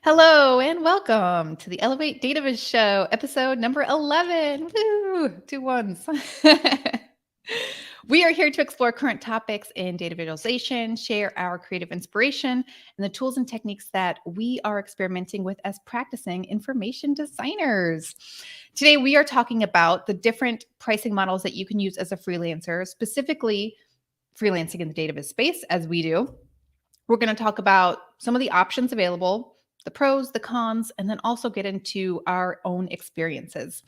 Hello and welcome to the Elevate Dataviz Show, episode number 11. Woo! Two ones. We are here to explore current topics in data visualization, share our creative inspiration, and the tools and techniques that we are experimenting with as practicing information designers. Today, we are talking about the different pricing models that you can use as a freelancer, specifically freelancing in the Dataviz space, as we do. We're going to talk about some of the options available, the pros, the cons, and then also get into our own experiences.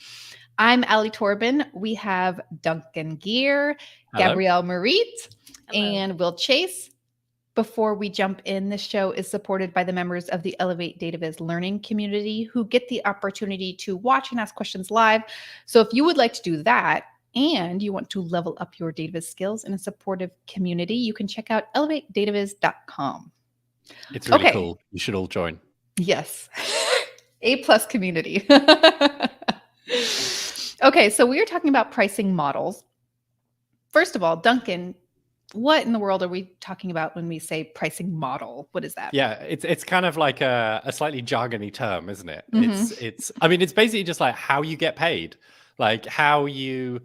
I'm Ali Torben. We have Duncan Gear, Hello. Gabrielle Marit, Hello. and Will Chase. Before we jump in, this show is supported by the members of the Elevate Dataviz learning community who get the opportunity to watch and ask questions live. So if you would like to do that, and you want to level up your Dataviz skills in a supportive community, you can check out elevatedataviz.com. It's really cool. You should all join. Yes. A+ community. Okay, so we are talking about pricing models. First of all, Duncan, what in the world are we talking about when we say pricing model? What is that? Yeah, it's kind of like a slightly jargony term, isn't it? It's I mean, it's basically just like how you get paid, like how you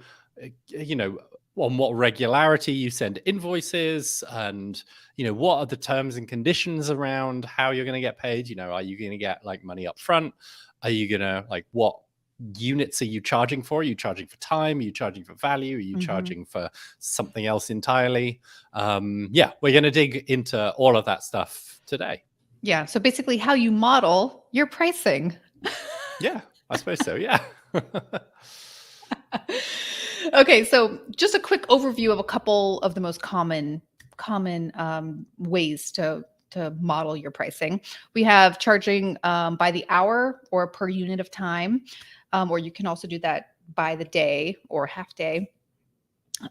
on what regularity you send invoices, and what are the terms and conditions around how you're going to get paid. Are you going to get like money up front? Are you going to what units are you charging for? Are you charging for time? Are you charging for value? Are you charging for something else entirely? Yeah, we're going to dig into all of that stuff today. Yeah, so basically how you model your pricing. Yeah, I suppose so. Yeah. Okay, so just a quick overview of a couple of the most common ways to model your pricing. We have charging by the hour or per unit of time, or you can also do that by the day or half day.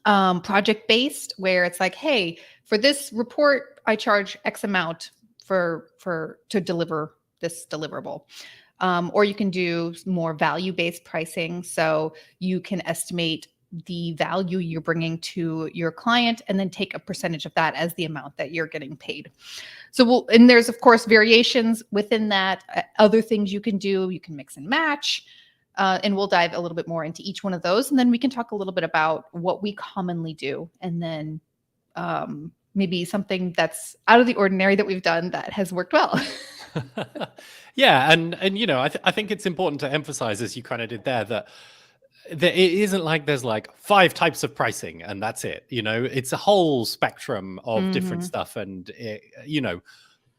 Project-based, where it's like, hey, for this report, I charge X amount to deliver this deliverable. Or you can do more value-based pricing. So you can estimate the value you're bringing to your client and then take a percentage of that as the amount that you're getting paid. So and there's of course variations within that, other things you can do. You can mix and match, and we'll dive a little bit more into each one of those. And then we can talk a little bit about what we commonly do, and then maybe something that's out of the ordinary that we've done that has worked well. Yeah, and I think it's important to emphasize, as you kind of did there, that it isn't like there's like 5 types of pricing and that's it. It's a whole spectrum of different stuff, and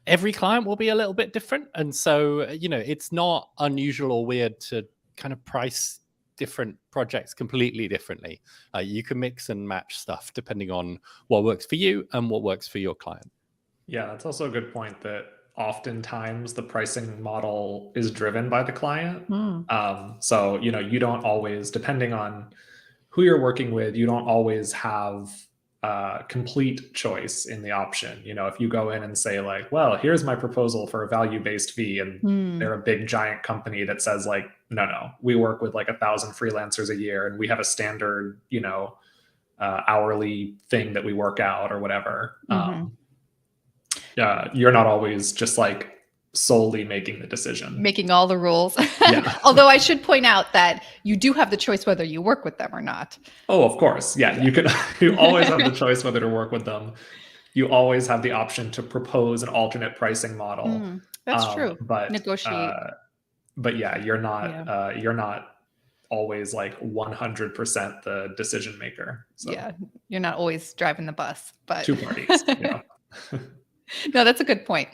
every client will be a little bit different, and so it's not unusual or weird to kind of price different projects completely differently. You can mix and match stuff depending on what works for you and what works for your client. Yeah, that's also a good point, that oftentimes the pricing model is driven by the client. So, you don't always, depending on who you're working with, you don't always have complete choice in the option. If you go in and say like, well, here's my proposal for a value-based fee, and they're a big giant company that says like, no, we work with like 1,000 freelancers a year and we have a standard, hourly thing that we work out or whatever. You're not always just like solely making the decision, making all the rules. Yeah. Although I should point out that you do have the choice whether you work with them or not. Oh, of course. Yeah. You always have the choice whether to work with them. You always have the option to propose an alternate pricing model. That's true. But negotiate. But yeah, you're not always like 100% the decision maker. So. Yeah. You're not always driving the bus, but 2 parties. Yeah. No, that's a good point.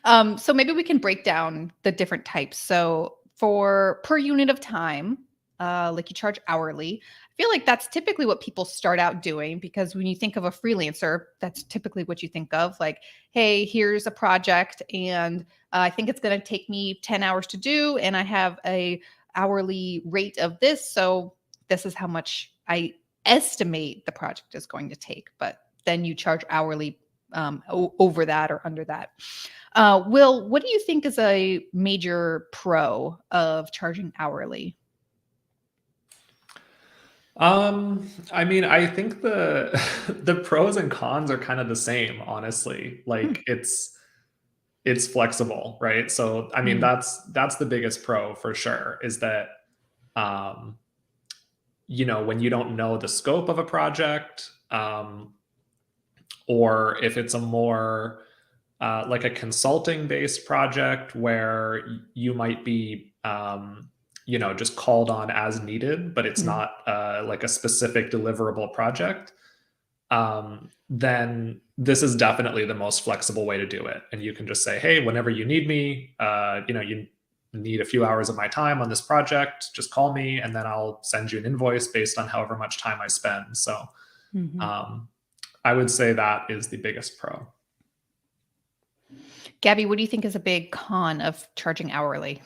So maybe we can break down the different types. So for per unit of time, like you charge hourly, I feel like that's typically what people start out doing, because when you think of a freelancer, that's typically what you think of. Like, hey, here's a project and I think it's going to take me 10 hours to do, and I have a hourly rate of this. So this is how much I estimate the project is going to take. But then you charge hourly over that or under that. Will, what do you think is a major pro of charging hourly? I mean, I think the pros and cons are kind of the same, honestly. Like it's flexible, right? So I mean, that's the biggest pro for sure, is that when you don't know the scope of a project, or if it's a more like a consulting based project where you might be just called on as needed, but it's not like a specific deliverable project, then this is definitely the most flexible way to do it. And you can just say, hey, whenever you need me, you need a few hours of my time on this project, just call me, and then I'll send you an invoice based on however much time I spend. So I would say that is the biggest pro. Gabby, what do you think is a big con of charging hourly?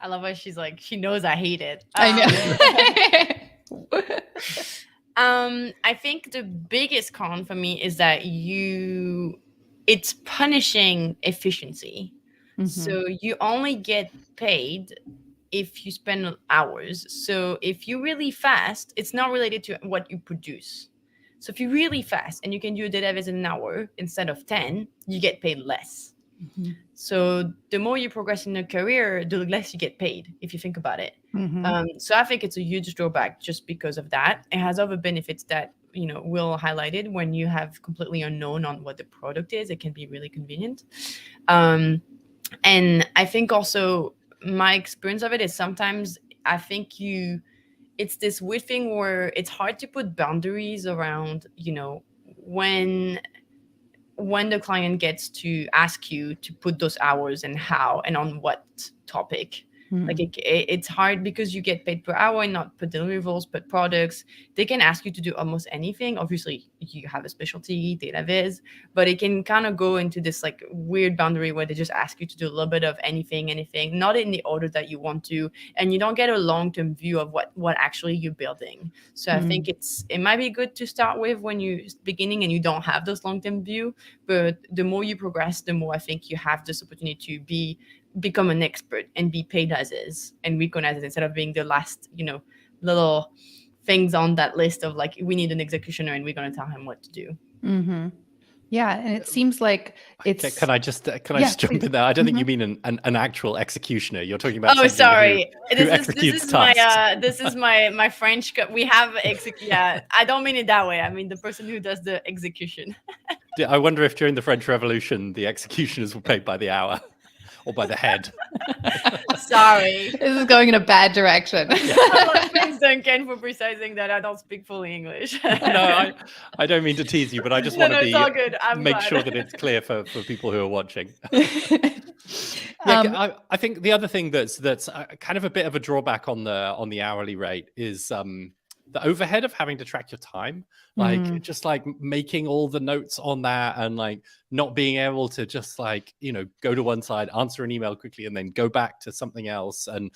I love how she's like, she knows I hate it. I know. I think the biggest con for me is that it's punishing efficiency. So you only get paid if you spend hours. So if you're really fast, it's not related to what you produce. So if you're really fast and you can do a Dataviz in an hour instead of 10, you get paid less. So the more you progress in your career, the less you get paid, if you think about it. So I think it's a huge drawback just because of that. It has other benefits that, Will highlighted. When you have completely unknown on what the product is, it can be really convenient. And I think also my experience of it is sometimes I think it's this weird thing where it's hard to put boundaries around, when the client gets to ask you to put those hours and how and on what topic. Like it's hard because you get paid per hour and not per deliverables, but products. They can ask you to do almost anything. Obviously, you have a specialty, Dataviz, but it can kind of go into this like weird boundary where they just ask you to do a little bit of anything, not in the order that you want to, and you don't get a long-term view of what actually you're building. So I think it might be good to start with when you're beginning and you don't have this long-term view, but the more you progress, the more I think you have this opportunity to become an expert and be paid as is and recognized as, instead of being the last, little things on that list of like, we need an executioner and we're going to tell him what to do. Yeah. And it seems like it's... Can I just jump in there? I don't think you mean an actual executioner. You're talking about... Oh, sorry. This is my French... We have... I don't mean it that way. I mean the person who does the execution. I wonder if during the French Revolution, the executioners were paid by the hour. Or by the head. Sorry. This is going in a bad direction. Thanks, Duncan, for precising that I don't speak fully English. No, I don't mean to tease you, but I just want to make glad. sure that it's clear for people who are watching. I think the other thing that's kind of a bit of a drawback on the hourly rate is the overhead of having to track your time, just like making all the notes on that and like not being able to just like, go to one side, answer an email quickly and then go back to something else. And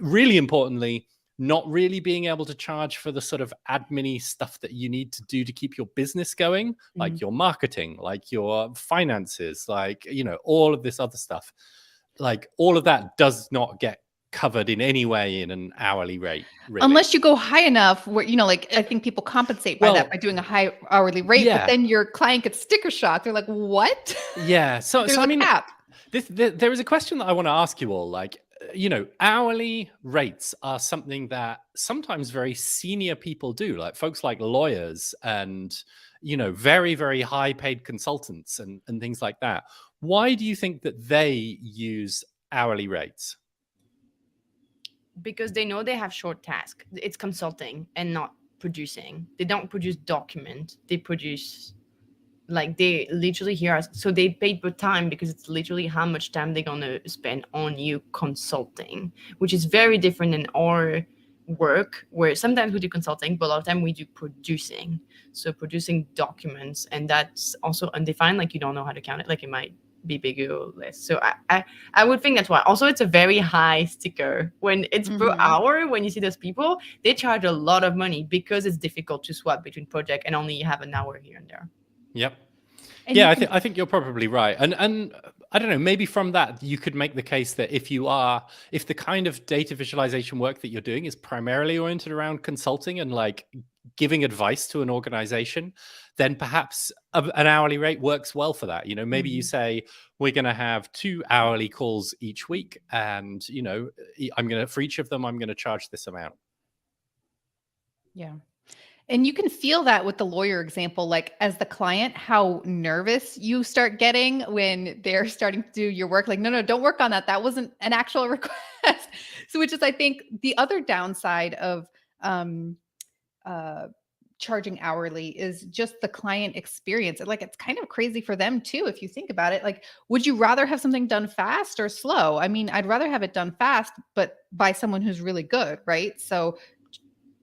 really importantly, not really being able to charge for the sort of admin-y stuff that you need to do to keep your business going, like your marketing, like your finances, like, all of this other stuff. Like all of that does not get covered in any way in an hourly rate, really. Unless you go high enough where, I think people compensate by that by doing a high hourly rate, but then your client gets sticker shock. They're like, what? Yeah. So I mean, cap. There is a question that I want to ask you all. Like, hourly rates are something that sometimes very senior people do, like folks like lawyers and, very, very high paid consultants and things like that. Why do you think that they use hourly rates? Because they know they have short tasks. It's consulting and not producing. They don't produce document. They produce, like, they literally so they pay per time because it's literally how much time they're gonna spend on you consulting, which is very different than our work, where sometimes we do consulting, but a lot of time we do producing. So producing documents, and that's also undefined. Like you don't know how to count it. Like it might be bigger or less. So I would think that's why. Also, it's a very high sticker when it's per hour. When you see those people, they charge a lot of money because it's difficult to swap between project and only have an hour here and there. Yep. And yeah, I think you're probably right. And I don't know, maybe from that you could make the case that if the kind of data visualization work that you're doing is primarily oriented around consulting and like giving advice to an organization, then perhaps an hourly rate works well for that. Maybe you say, we're going to have 2 hourly calls each week, and for each of them, I'm going to charge this amount. Yeah. And you can feel that with the lawyer example, like as the client, how nervous you start getting when they're starting to do your work. Like, no, don't work on that. That wasn't an actual request. So, which is, I think, the other downside of charging hourly is just the client experience. Like, it's kind of crazy for them too, if you think about it. Like, would you rather have something done fast or slow? I mean, I'd rather have it done fast, but by someone who's really good, right? So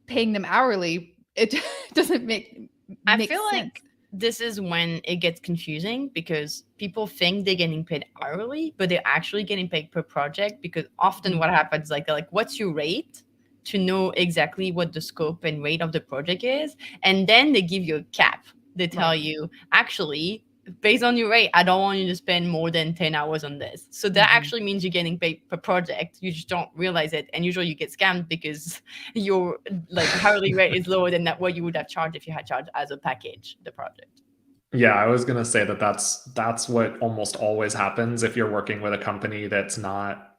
paying them hourly, it doesn't make I feel sense. like this is when it gets confusing, because people think they're getting paid hourly, but they're actually getting paid per project. Because often what happens, like, they're like, what's your rate? To know exactly what the scope and rate of the project is. And then they give you a cap. They tell you, actually, based on your rate, I don't want you to spend more than 10 hours on this. So that actually means you're getting paid per project. You just don't realize it. And usually you get scammed because your hourly rate is lower than what you would have charged if you had charged as a package, the project. Yeah, I was going to say that's what almost always happens if you're working with a company that's not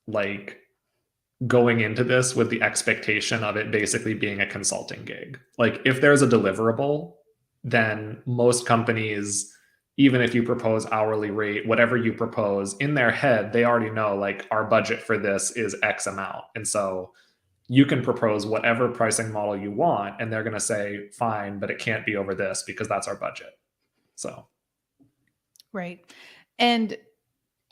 like going into this with the expectation of it basically being a consulting gig. Like, if there's a deliverable, then most companies, even if you propose hourly rate, whatever you propose, in their head, they already know, like, our budget for this is X amount. And so you can propose whatever pricing model you want, and they're going to say, fine, but it can't be over this because that's our budget. So. Right. And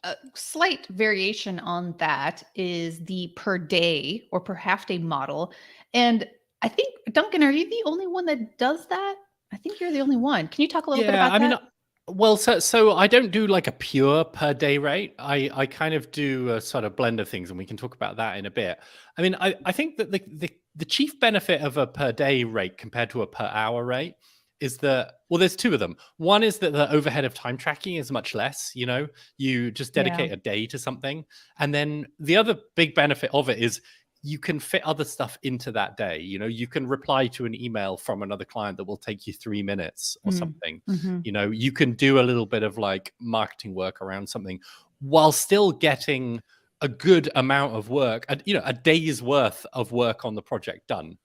a slight variation on that is the per day or per half day model. And I think, Duncan, are you the only one that does that? I think you're the only one. Can you talk a little bit about that? Well, so I don't do like a pure per day rate. I kind of do a sort of blend of things, and we can talk about that in a bit. I mean, I think that the chief benefit of a per day rate compared to a per hour rate is that, well, there's two of them. One is that the overhead of time tracking is much less. You just dedicate a day to something. And then the other big benefit of it is you can fit other stuff into that day. You can reply to an email from another client that will take you 3 minutes or something. You can do a little bit of like marketing work around something while still getting a good amount of work, a day's worth of work on the project done.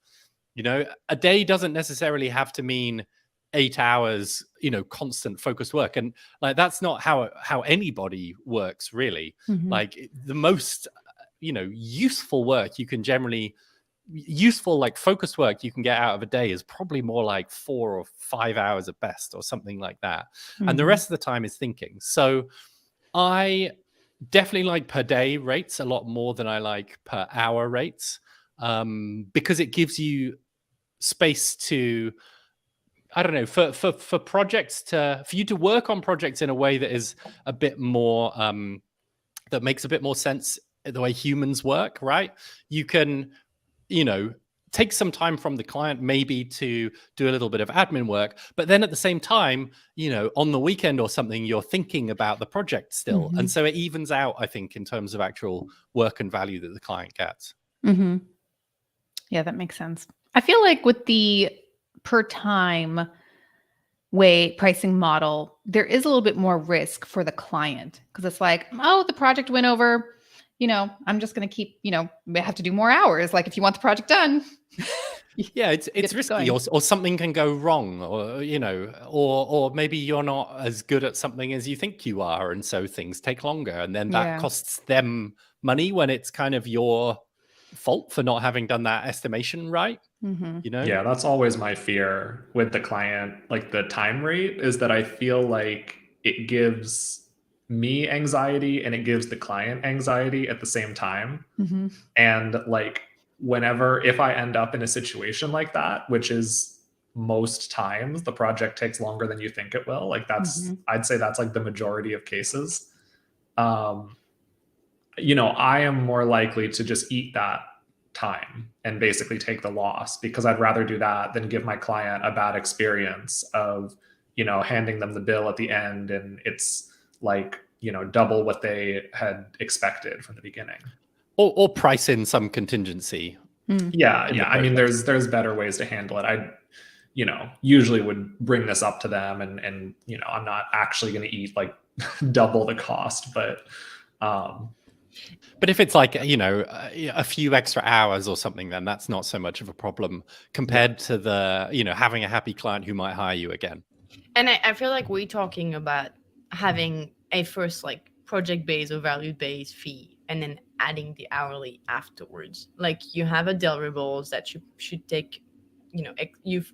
A day doesn't necessarily have to mean 8 hours, constant focused work. And like, that's not how anybody works, really. Like, the most, useful work you can generally, like focused work you can get out of a day is probably more like 4 or 5 hours at best, or something like that. And the rest of the time is thinking. So I definitely like per day rates a lot more than I like per hour rates, because it gives you space to, I don't know, for projects for you to work on projects in a way that is a bit more, that makes a bit more sense the way humans work, right? You can, take some time from the client maybe to do a little bit of admin work, but then at the same time, on the weekend or something, you're thinking about the project still. And so it evens out, I think, in terms of actual work and value that the client gets. Yeah, that makes sense. I feel like with the per time pricing model, there is a little bit more risk for the client, because it's like, oh, the project went over, I'm just going to keep, we have to do more hours. Like, if you want the project done. Yeah, it's risky, or something can go wrong, or, or maybe you're not as good at something as you think you are. And so things take longer, and then that costs them money when it's kind of your fault for not having done that estimation right. Yeah, that's always my fear with the client, like the time rate, is that I feel like it gives me anxiety and it gives the client anxiety at the same time. And like, if I end up in a situation like that, which is most times the project takes longer than you think it will, like I'd say that's like the majority of cases. I am more likely to just eat that time and basically take the loss, because I'd rather do that than give my client a bad experience of, handing them the bill at the end and it's like, double what they had expected from the beginning. Or price in some contingency. Yeah. in the I mean, process. there's better ways to handle it. I, usually would bring this up to them, and I'm not actually going to eat like double the cost, but if it's like, a few extra hours or something, then that's not so much of a problem compared to the, having a happy client who might hire you again. And I feel like we're talking about having a first like project-based or value-based fee and then adding the hourly afterwards. Like you have a deliverables that you should take, you've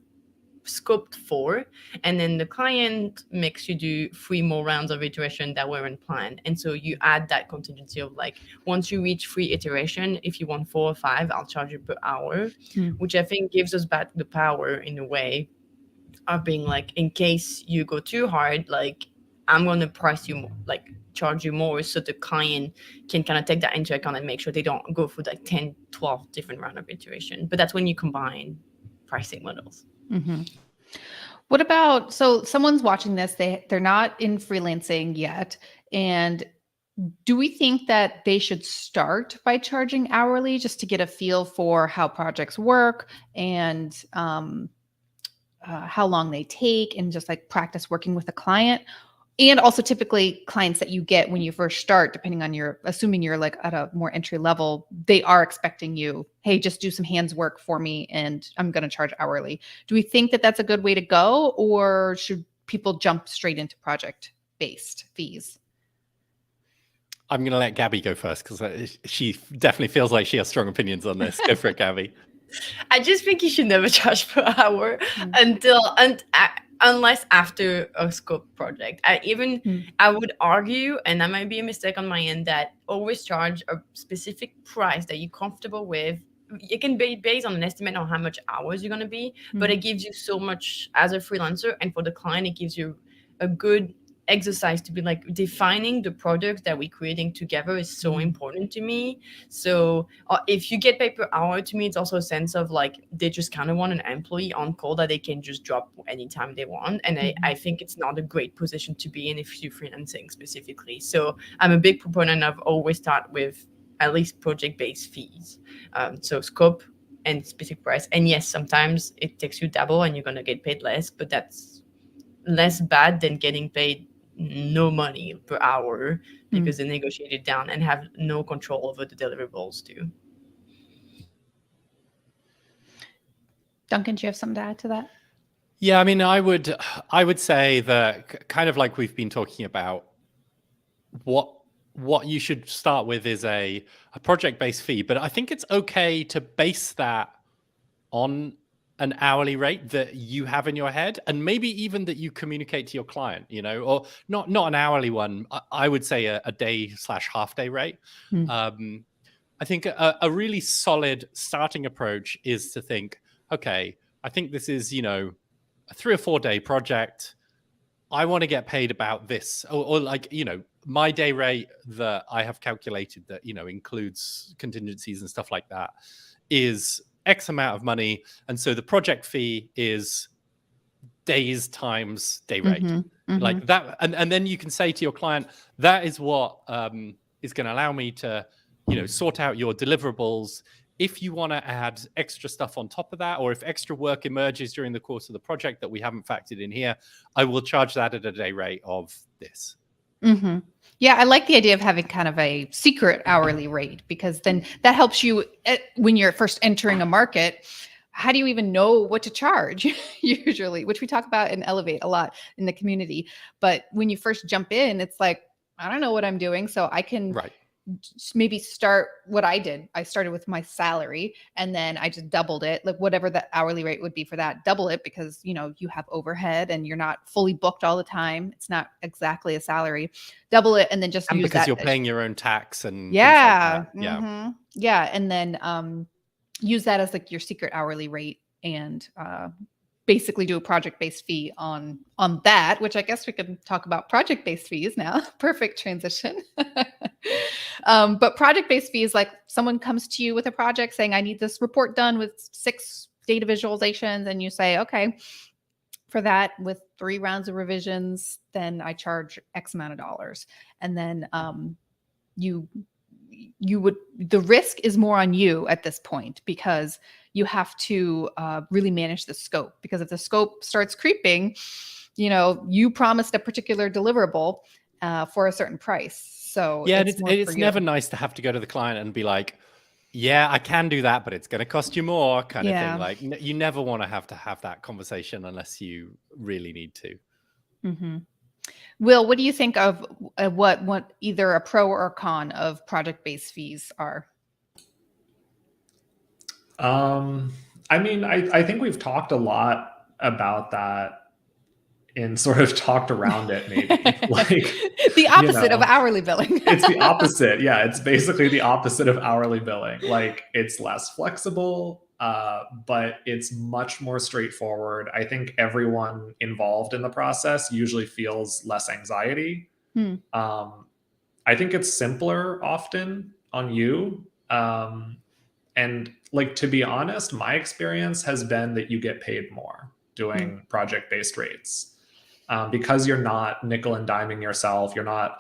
scoped for, and then the client makes you do 3 more rounds of iteration that weren't planned, and so you add that contingency of like, once you reach 3 iteration, if you want 4 or 5, I'll charge you per hour, which I think gives us back the power in a way of being like, in case you go too hard, like I'm going to price you more, like charge you more, so the client can kind of take that into account and make sure they don't go through like 10 12 different round of iteration. But that's when you combine pricing models. What about, so someone's watching this, they're not in freelancing yet, and do we think that they should start by charging hourly just to get a feel for how projects work and how long they take, and just like practice working with a client? And also typically clients that you get when you first start, depending on assuming you're like at a more entry level, they are expecting you, hey, just do some hands work for me and I'm going to charge hourly. Do we think that that's a good way to go, or should people jump straight into project-based fees? I'm going to let Gabby go first because she definitely feels like she has strong opinions on this. Go for it, Gabby. I just think you should never charge per hour unless after a scope project. I would argue, and that might be a mistake on my end, that always charge a specific price that you're comfortable with. It can be based on an estimate on how much hours you're going to be, but it gives you so much as a freelancer, and for the client, it gives you a good exercise to be like, defining the product that we're creating together is so important to me. So if you get paid per hour, to me it's also a sense of like, they just kind of want an employee on call that they can just drop anytime they want, and I think it's not a great position to be in if you're freelancing specifically. So I'm a big proponent of always start with at least project-based fees, so scope and specific price. And yes, sometimes it takes you double and you're going to get paid less, but that's less bad than getting paid no money per hour because they negotiate it down and have no control over the deliverables too. Duncan, do you have something to add to that? Yeah, I mean, I would say that kind of like we've been talking about, what you should start with is a project-based fee, but I think it's okay to base that on an hourly rate that you have in your head, and maybe even that you communicate to your client, or not an hourly one. I would say a day/half day rate. I think a really solid starting approach is to think, okay, I think this is, a 3 or 4 day project. I want to get paid about this, or like, my day rate that I have calculated that, includes contingencies and stuff like that is X amount of money. And so the project fee is days times day rate, like that. And then you can say to your client, that is what is going to allow me to, sort out your deliverables. If you want to add extra stuff on top of that, or if extra work emerges during the course of the project that we haven't factored in here, I will charge that at a day rate of this. Yeah, I like the idea of having kind of a secret hourly rate, because then that helps you when you're first entering a market. How do you even know what to charge usually, which we talk about in Elevate a lot in the community. But when you first jump in, it's like, I don't know what I'm doing. So I can maybe start what I did. I started with my salary and then I just doubled it, like whatever the hourly rate would be for that, double it, because you have overhead and you're not fully booked all the time. It's not exactly a salary. Double it and then just use because that you're paying your own tax and yeah, things like that. Yeah, and then use that as like your secret hourly rate, and basically do a project-based fee on that, which I guess we could talk about project-based fees now. Perfect transition. But project-based fees, like someone comes to you with a project saying, I need this report done with 6 data visualizations. And you say, okay, for that with 3 rounds of revisions, then I charge X amount of dollars. And then you the risk is more on you at this point, because you have to really manage the scope, because if the scope starts creeping, you promised a particular deliverable for a certain price. So yeah, it's never nice to have to go to the client and be like, yeah, I can do that, but it's going to cost you more, kind of thing. Like, you never want to have that conversation unless you really need to. Mm-hmm. Will, what do you think of what either a pro or a con of project-based fees are? I mean, I think we've talked a lot about that and sort of talked around it, maybe. Like the opposite of hourly billing. It's the opposite. Yeah, it's basically the opposite of hourly billing. Like, it's less flexible, but it's much more straightforward. I think everyone involved in the process usually feels less anxiety. I think it's simpler often on you. And like, to be honest, my experience has been that you get paid more doing project-based rates. Because you're not nickel and diming yourself. You're not,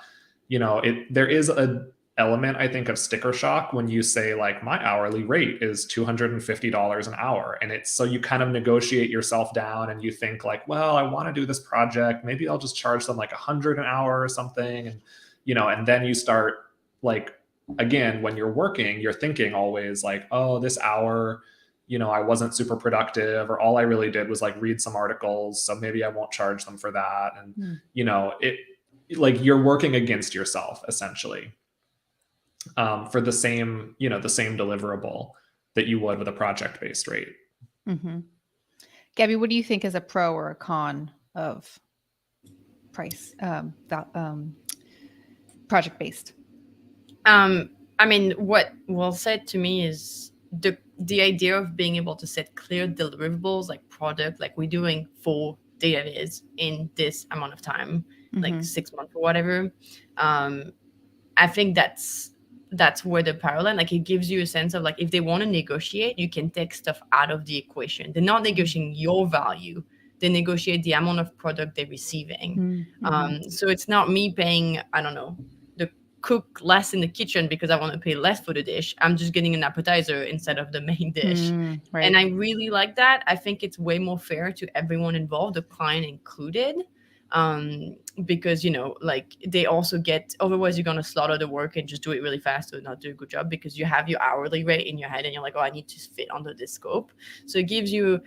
there is an element, I think, of sticker shock when you say, like, my hourly rate is $250 an hour. And it's so you kind of negotiate yourself down and you think, like, well, I want to do this project. Maybe I'll just charge them like $100 an hour or something. And, and then you start, like, again, when you're working, you're thinking always like, oh, this hour, I wasn't super productive, or all I really did was like read some articles. So maybe I won't charge them for that. And, like, you're working against yourself essentially, for the same deliverable that you would with a project-based rate. Mm-hmm. Gabby, what do you think is a pro or a con of project-based? I mean, what Will said to me is the idea of being able to set clear deliverables, like product, like we're doing for Dataviz in this amount of time, like 6 months or whatever. I think that's where the parallel, like, it gives you a sense of, like, if they want to negotiate, you can take stuff out of the equation. They're not negotiating your value. They negotiate the amount of product they're receiving. So it's not me paying, I don't know, cook less in the kitchen because I want to pay less for the dish. I'm just getting an appetizer instead of the main dish. Right. And I really like that. I think it's way more fair to everyone involved, the client included, because, like, they also get, otherwise you're going to slaughter the work and just do it really fast or not do a good job, because you have your hourly rate in your head and you're like, oh, I need to fit under this scope. So it gives you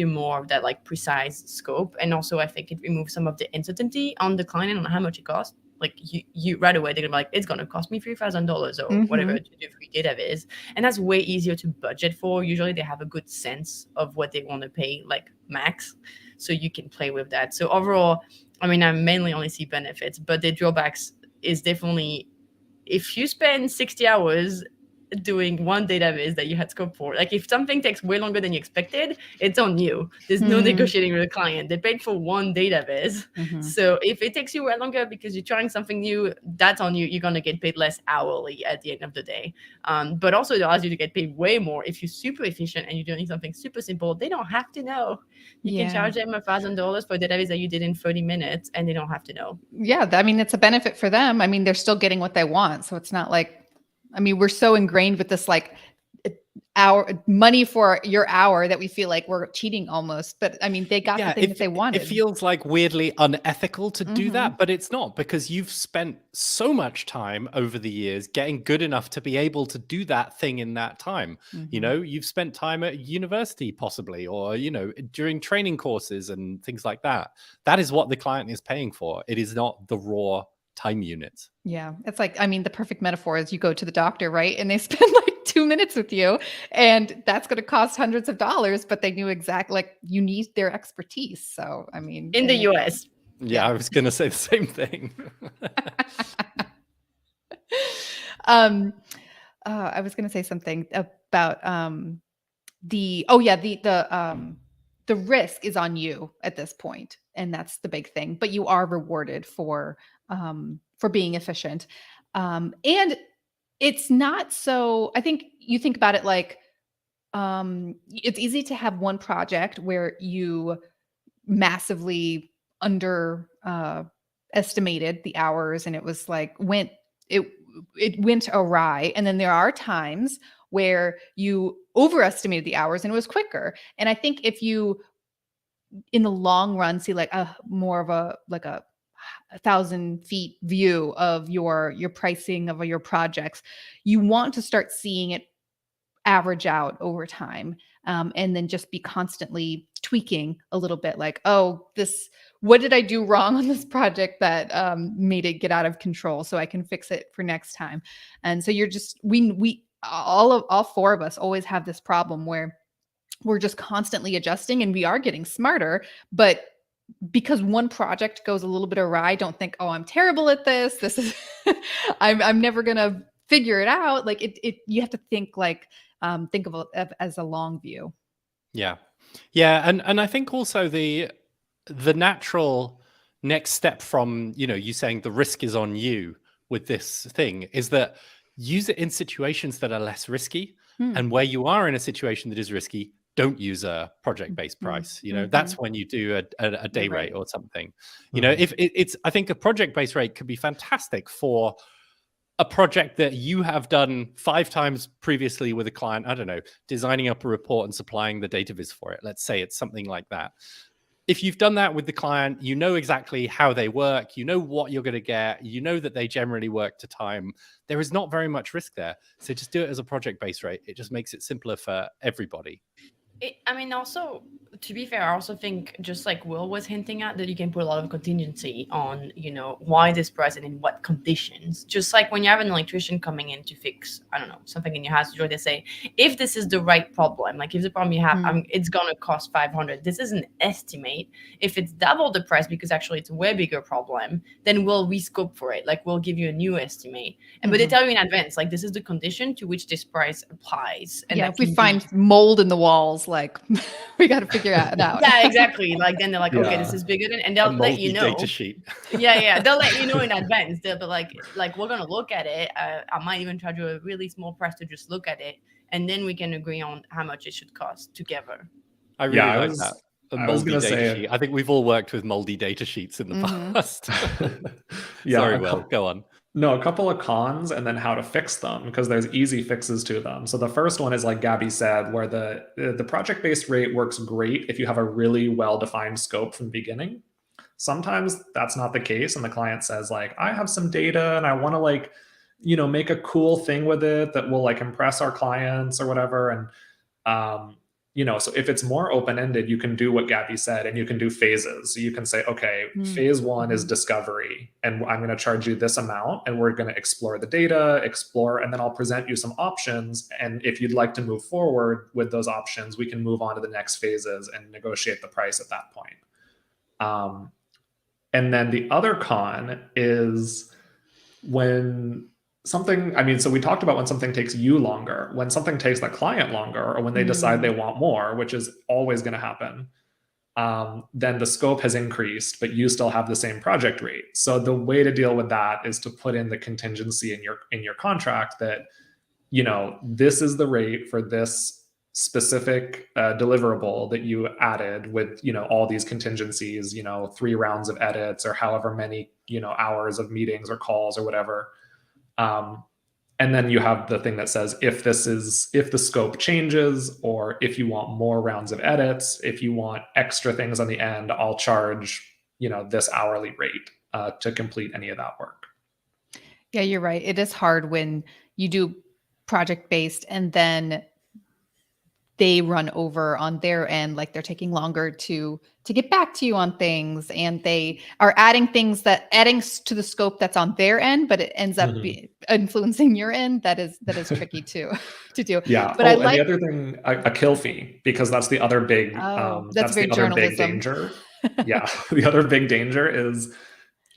more of that, like, precise scope. And also I think it removes some of the uncertainty on the client and on how much it costs. Like, you right away, they're gonna be like, it's gonna cost me $3,000 or whatever to do free Dataviz. And that's way easier to budget for. Usually they have a good sense of what they want to pay, like, max. So you can play with that. So overall, I mean, I mainly only see benefits, but the drawbacks is definitely, if you spend 60 hours doing one Dataviz that you had scope for, like, if something takes way longer than you expected, it's on you. There's no negotiating with the client. They paid for one Dataviz. So if it takes you way longer because you're trying something new, that's on you. You're going to get paid less hourly at the end of the day. But also it allows you to get paid way more if you're super efficient and you're doing something super simple. They don't have to know. You can charge them $1,000 for Dataviz that you did in 30 minutes and they don't have to know. Yeah, I mean, it's a benefit for them. I mean, they're still getting what they want. So it's not like, I mean, we're so ingrained with this, like, our money for your hour that we feel like we're cheating almost. But I mean, they got the thing that they wanted. It feels like weirdly unethical to do that, but it's not, because you've spent so much time over the years getting good enough to be able to do that thing in that time. You've spent time at university possibly, or, during training courses and things like that. That is what the client is paying for. It is not the raw time units. Yeah. It's like, I mean, the perfect metaphor is you go to the doctor, right? And they spend like 2 minutes with you, and that's going to cost hundreds of dollars, but they knew exactly, like, you need their expertise. So, I mean, in the US. Yeah, I was going to say the same thing. I was going to say something about the risk is on you at this point, and that's the big thing. But you are rewarded for being efficient, and it's not so. I think you think about it like it's easy to have one project where you massively estimated the hours, and it was like it went awry. And then there are times where you overestimated the hours and it was quicker. And I think if you, in the long run, see like a more of a 1,000 feet view of your pricing of your projects, you want to start seeing it average out over time, and then just be constantly tweaking a little bit, like, oh, what did I do wrong on this project that made it get out of control, so I can fix it for next time. And so you're just we all four of us always have this problem where we're just constantly adjusting, and we are getting smarter, but because one project goes a little bit awry, don't think, oh, I'm terrible at this. This is I'm never gonna figure it out. Like you have to think like think of it as a long view. Yeah. And I think also the natural next step from, you saying the risk is on you with this thing is that use it in situations that are less risky. And where you are in a situation that is risky, don't use a project-based price. That's when you do a day rate or something. If it's, I think a project-based rate could be fantastic for a project that you have done 5 times previously with a client. I don't know, designing up a report and supplying the Dataviz for it. Let's say it's something like that. If you've done that with the client, you know exactly how they work, you know what you're going to get, you know that they generally work to time. There is not very much risk there. So just do it as a project-based rate. It just makes it simpler for everybody. Also, to be fair, I also think, just like Will was hinting at, that you can put a lot of contingency on, why this price and in what conditions. Just like when you have an electrician coming in to fix, I don't know, something in your house, they say, if this is the right problem, like if the problem you have, it's going to cost 500. This is an estimate. If it's double the price because actually it's a way bigger problem, then we'll rescope for it. Like we'll give you a new estimate. But they tell you in advance, like this is the condition to which this price applies. And if we find mold in the walls, like we got to figure it out. Yeah, exactly. Like then they're like, okay, this is bigger than, and they'll let you know. Data sheet. Yeah, they'll let you know in advance. They'll be like we're gonna look at it. I might even charge you a really small price to just look at it, and then we can agree on how much it should cost together. I really like that. A moldy data sheet. I think we've all worked with moldy data sheets in the past. Sorry, Will, go on. No, a couple of cons and then how to fix them, because there's easy fixes to them. So the first one is like Gabby said, where the project-based rate works great if you have a really well-defined scope from the beginning. Sometimes that's not the case, and the client says like, I have some data and I want to make a cool thing with it that will like impress our clients or whatever. And so if it's more open-ended, you can do what Gabby said, and you can do phases. So you can say, okay, phase 1 is discovery, and I'm going to charge you this amount, and we're going to explore the data, and then I'll present you some options. And if you'd like to move forward with those options, we can move on to the next phases and negotiate the price at that point. And then the other con is when something, so we talked about when something takes you longer, when something takes the client longer, or when they decide they want more, which is always going to happen, then the scope has increased, but you still have the same project rate. So the way to deal with that is to put in the contingency in your contract that, this is the rate for this specific deliverable that you added with, all these contingencies, 3 rounds of edits or however many, hours of meetings or calls or whatever. And then you have the thing that says, if the scope changes, or if you want more rounds of edits, if you want extra things on the end, I'll charge, this hourly rate to complete any of that work. Yeah, you're right. It is hard when you do project-based and then they run over on their end, like they're taking longer to get back to you on things, and they are adding to the scope that's on their end, but it ends up influencing your end. That is tricky to do. Yeah. But and the other thing, a kill fee, because that's the other big that's very the other big journalism. danger. Yeah. The other big danger is,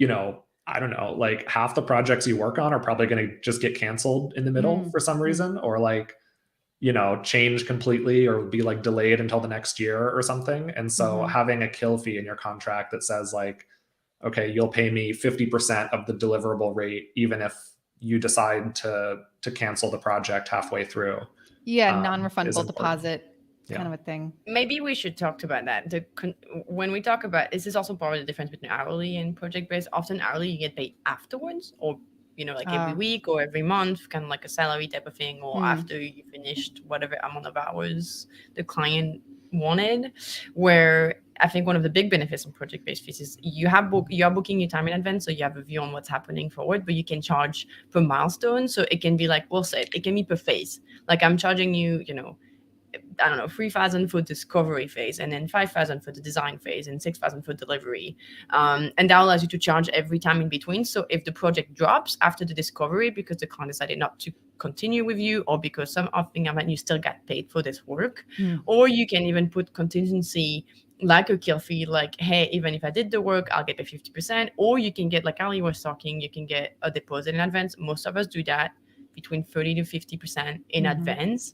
I don't know, like half the projects you work on are probably going to just get canceled in the middle for some reason, or like, change completely, or be like delayed until the next year or something. And so having a kill fee in your contract that says like, okay, you'll pay me 50% of the deliverable rate, even if you decide to cancel the project halfway through. Yeah, non-refundable deposit kind of a thing. Maybe we should talk about that. When we talk about, this is also part of the difference between hourly and project-based. Often hourly you get paid afterwards, or like every week or every month, kind of like a salary type of thing, or after you finished whatever amount of hours the client wanted. Where I think one of the big benefits in project-based fees is you are booking your time in advance, so you have a view on what's happening forward, but you can charge per milestone. So it can be like, we'll say it can be per phase. Like I'm charging you, I don't know, 3,000 for discovery phase, and then 5,000 for the design phase, and 6,000 for delivery. And that allows you to charge every time in between. So if the project drops after the discovery because the client decided not to continue with you, or because something happened, you still get paid for this work. Or you can even put contingency like a kill fee, like, hey, even if I did the work, I'll get paid 50%. Or you can get, like Ali was talking, you can get a deposit in advance. Most of us do that between 30 to 50% in advance.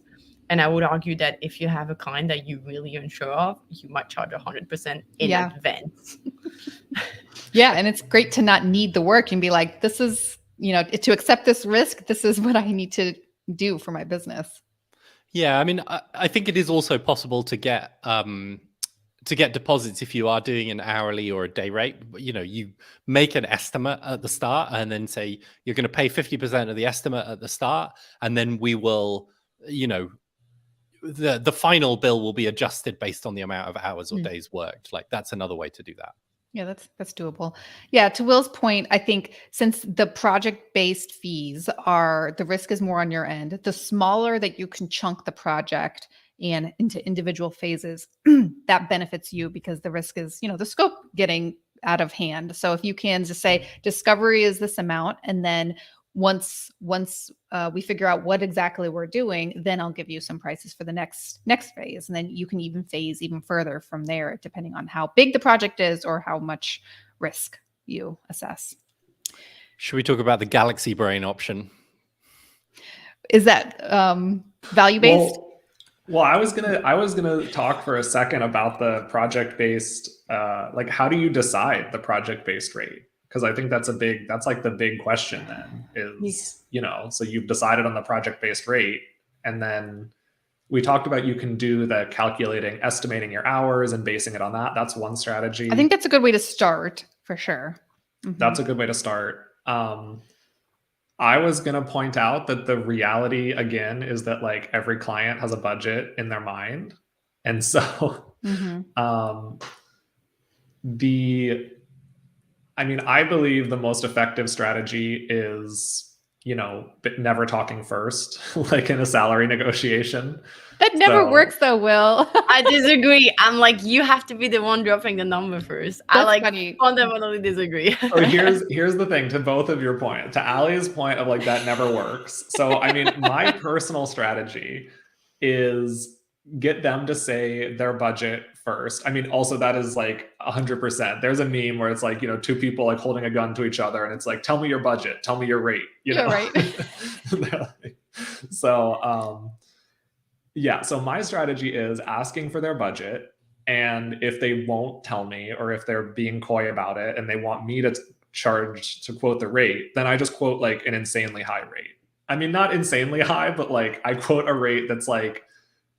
And I would argue that if you have a client that you really unsure of, you might charge 100% in advance. Yeah. And it's great to not need the work and be like, this is, to accept this risk. This is what I need to do for my business. Yeah. I mean, I think it is also possible to get deposits if you are doing an hourly or a day rate. You make an estimate at the start and then say you're going to pay 50% of the estimate at the start, and then we will, the final bill will be adjusted based on the amount of hours or days worked. Like that's another way to do that. Yeah, that's doable. Yeah, to Will's point, I think since the project-based fees the risk is more on your end, the smaller that you can chunk the project and into individual phases, that benefits you because the risk is, the scope getting out of hand. So if you can just say discovery is this amount, and then once we figure out what exactly we're doing, then I'll give you some prices for the next phase. And then you can even phase even further from there, depending on how big the project is or how much risk you assess. Should we talk about the Galaxy Brain option? Is that value-based? Well, I was gonna talk for a second about the project-based, like how do you decide the project-based rate? Because I think that's like the big question then is, so you've decided on the project-based rate, and then we talked about you can do the estimating your hours and basing it on that. That's one strategy. I think that's a good way to start for sure. That's a good way to start. I was going to point out that the reality again is that like every client has a budget in their mind. And so I believe the most effective strategy is, never talking first, like in a salary negotiation. That never works though, Will. I disagree. I'm like, you have to be the one dropping the number first. Funny. Fundamentally disagree. So here's the thing, to both of your point, to Ali's point of like that never works. So my personal strategy is get them to say their budget first. Also that is like 100%. There's a meme where it's like, two people like holding a gun to each other and it's like, tell me your budget, tell me your rate, Right. So, so my strategy is asking for their budget. And if they won't tell me, or if they're being coy about it and they want me to quote the rate, then I just quote like an insanely high rate. Not insanely high, but like I quote a rate that's like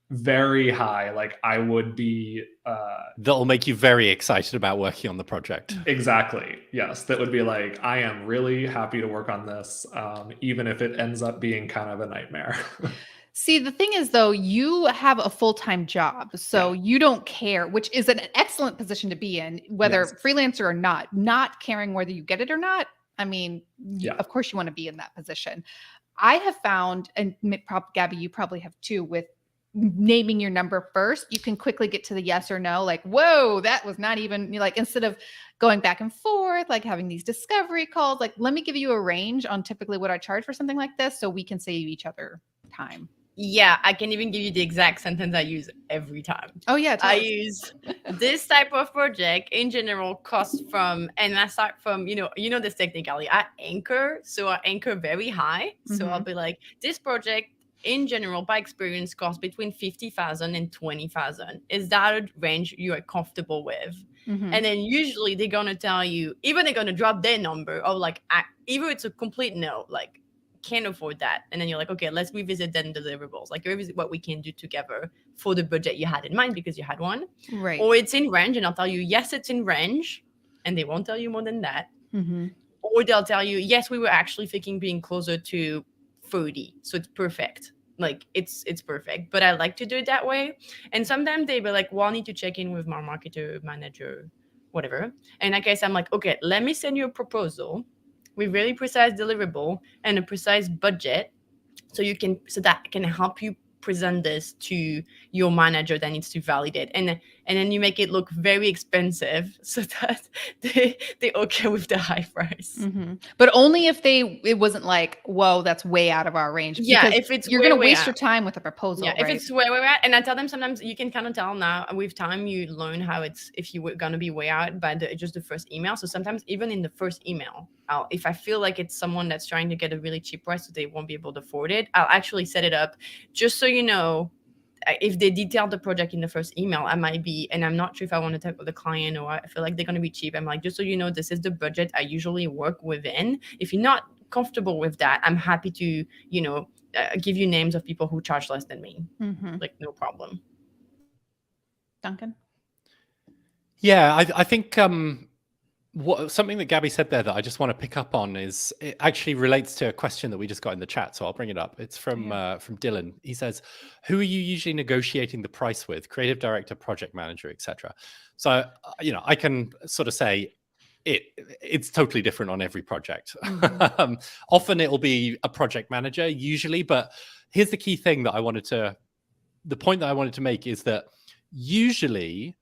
very high. Like I would be that'll make you very excited about working on the project. Exactly. Yes. That would be like, I am really happy to work on this, even if it ends up being kind of a nightmare. See, the thing is though, you have a full-time job, so you don't care, which is an excellent position to be in, whether freelancer or not caring whether you get it or not. Of course you want to be in that position. I have found, and Gabby, you probably have too, with naming your number first, you can quickly get to the yes or no, like, whoa, that was not even, like, instead of going back and forth, like having these discovery calls, like, let me give you a range on typically what I charge for something like this so we can save each other time. Yeah, I can even give you the exact sentence I use every time. Oh yeah, I use this type of project in general costs from, and I start from, this technically, I anchor very high. So I'll be like, this project in general, by experience, costs between 50,000 and 20,000. Is that a range you are comfortable with? And then usually they're going to tell you, even they're going to drop their number, or like, either it's a complete no, like, can't afford that. And then you're like, okay, let's revisit then deliverables. Like revisit what we can do together for the budget you had in mind because you had one. Right. Or it's in range and I'll tell you, yes, it's in range. And they won't tell you more than that. or they'll tell you, yes, we were actually thinking being closer to 30, so it's perfect. Like it's perfect, but I like to do it that way. And sometimes they be like, well, I need to check in with my marketer, manager, whatever. And I guess I'm like, okay, let me send you a proposal with really precise deliverable and a precise budget, so that can help you present this to your manager that needs to validate, and then you make it look very expensive so that they're okay with the high price. But only if it wasn't like, whoa, that's way out of our range. Yeah, because if it's you're going to waste your time with a proposal. Yeah, right? if it's where we're at, and I tell them sometimes you can kind of tell now with time you learn how it's if you were gonna be way out by just the first email. So sometimes even in the first email, if I feel like it's someone that's trying to get a really cheap price so they won't be able to afford it, I'll actually set it up just so you know. If they detail the project in the first email, I might be, and I'm not sure if I want to talk with the client or I feel like they're going to be cheap. I'm like, just so you know, this is the budget I usually work within. If you're not comfortable with that, I'm happy to, give you names of people who charge less than me. Like, no problem. Duncan? Yeah, I think something that Gabby said there that I just want to pick up on is it actually relates to a question that we just got in the chat, so I'll bring it up. It's from Dylan. He says, "Who are you usually negotiating the price with? Creative director, project manager, etc." So I can sort of say it's totally different on every project. Often it'll be a project manager, usually, but here's the key thing that the point that I wanted to make is that usually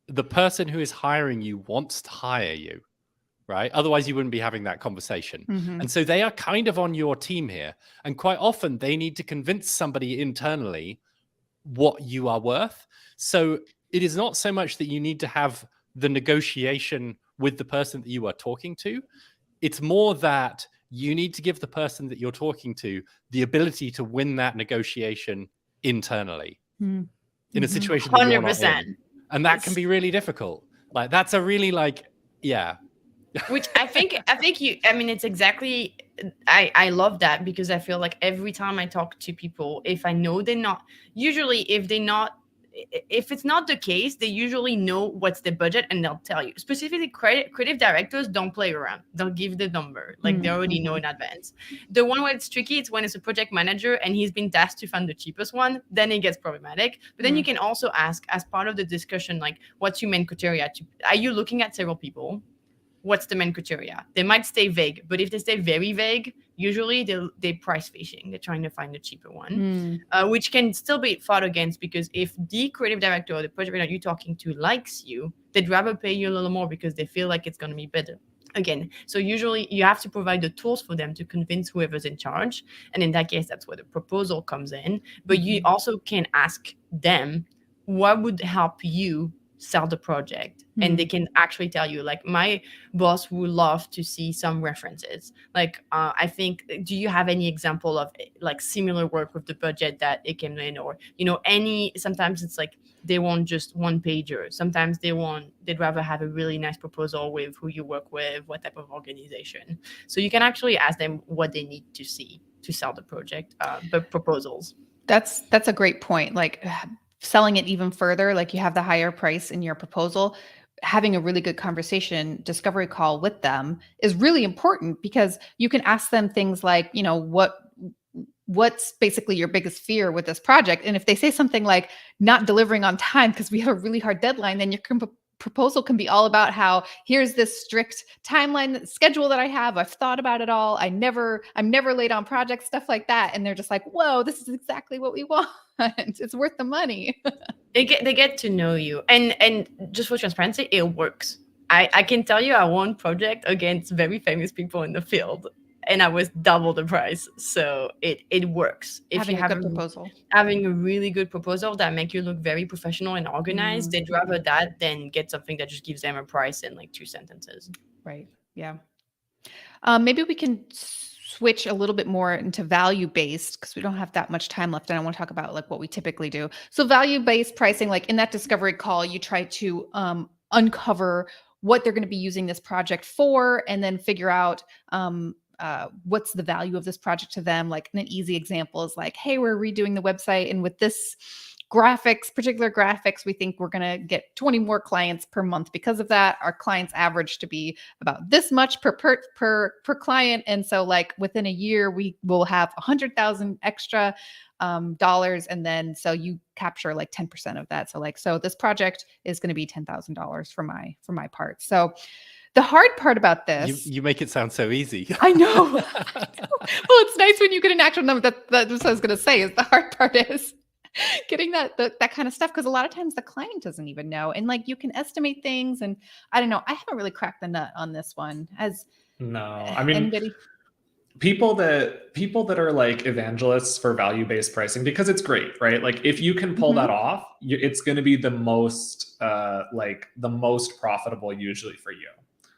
the person who is hiring you wants to hire you, right? Otherwise you wouldn't be having that conversation. And so they are kind of on your team here. And quite often they need to convince somebody internally what you are worth. So it is not so much that you need to have the negotiation with the person that you are talking to. It's more that you need to give the person that you're talking to the ability to win that negotiation internally in a situation that you're not in. And that can be really difficult. Like that's a really Which I think it's exactly, I love that, because I feel like every time I talk to people, if I know they're not, usually if it's not the case, they usually know what's the budget and they'll tell you. Specifically, creative directors don't play around. They'll give the number. Like they already know in advance. The one where it's tricky, it's when it's a project manager and he's been tasked to find the cheapest one. Then it gets problematic. But then you can also ask, as part of the discussion, like, what's your main criteria? Are you looking at several people? What's the main criteria? They might stay vague, but if they stay very vague, usually they're price fishing. They're trying to find a cheaper one, which can still be fought against, because if the creative director or the project manager you're talking to likes you, they'd rather pay you a little more because they feel like it's going to be better. Again, so usually you have to provide the tools for them to convince whoever's in charge. And in that case, that's where the proposal comes in. But you also can ask them, what would help you sell the project? And they can actually tell you, like, my boss would love to see some references. Like, I think, do you have any example of like similar work with the budget that it came in? Or, sometimes it's like they want just one pager. Sometimes they'd rather have a really nice proposal with who you work with, what type of organization. So you can actually ask them what they need to see to sell the project, but proposals. That's a great point. Like, selling it even further, like you have the higher price in your proposal, having a really good conversation, discovery call with them is really important, because you can ask them things like, what's basically your biggest fear with this project? And if they say something like not delivering on time because we have a really hard deadline, then your proposal can be all about how here's this strict timeline schedule that I have. I've thought about it all. I'm never late on projects, stuff like that. And they're just like, whoa, this is exactly what we want. It's worth the money. They get to know you. And just for transparency, it works. I can tell you I won project against very famous people in the field, and I was double the price. So it works. If having you have a good proposal. Having a really good proposal that make you look very professional and organized, they'd rather that than get something that just gives them a price in like 2 sentences. Right. Yeah. Maybe we can switch a little bit more into value-based, because we don't have that much time left, and I want to talk about like what we typically do. So value-based pricing, like in that discovery call, you try to uncover what they're going to be using this project for, and then figure out what's the value of this project to them. Like an easy example is like, hey, we're redoing the website, and with this particular graphics, we think we're going to get 20 more clients per month because of that. Our clients average to be about this much per client. And so like within a year, we will have 100,000 extra dollars. And then, so you capture like 10% of that. So this project is going to be $10,000 for my part. So the hard part about this, you make it sound so easy. I know. Well, it's nice when you get an actual number. That's what I was going to say. Is the hard part is getting that kind of stuff, because a lot of times the client doesn't even know, and like you can estimate things, and I don't know. I haven't really cracked the nut on this one. I mean, people that are like evangelists for value-based pricing, because it's great, right? Like if you can pull that off, it's going to be the most profitable usually for you.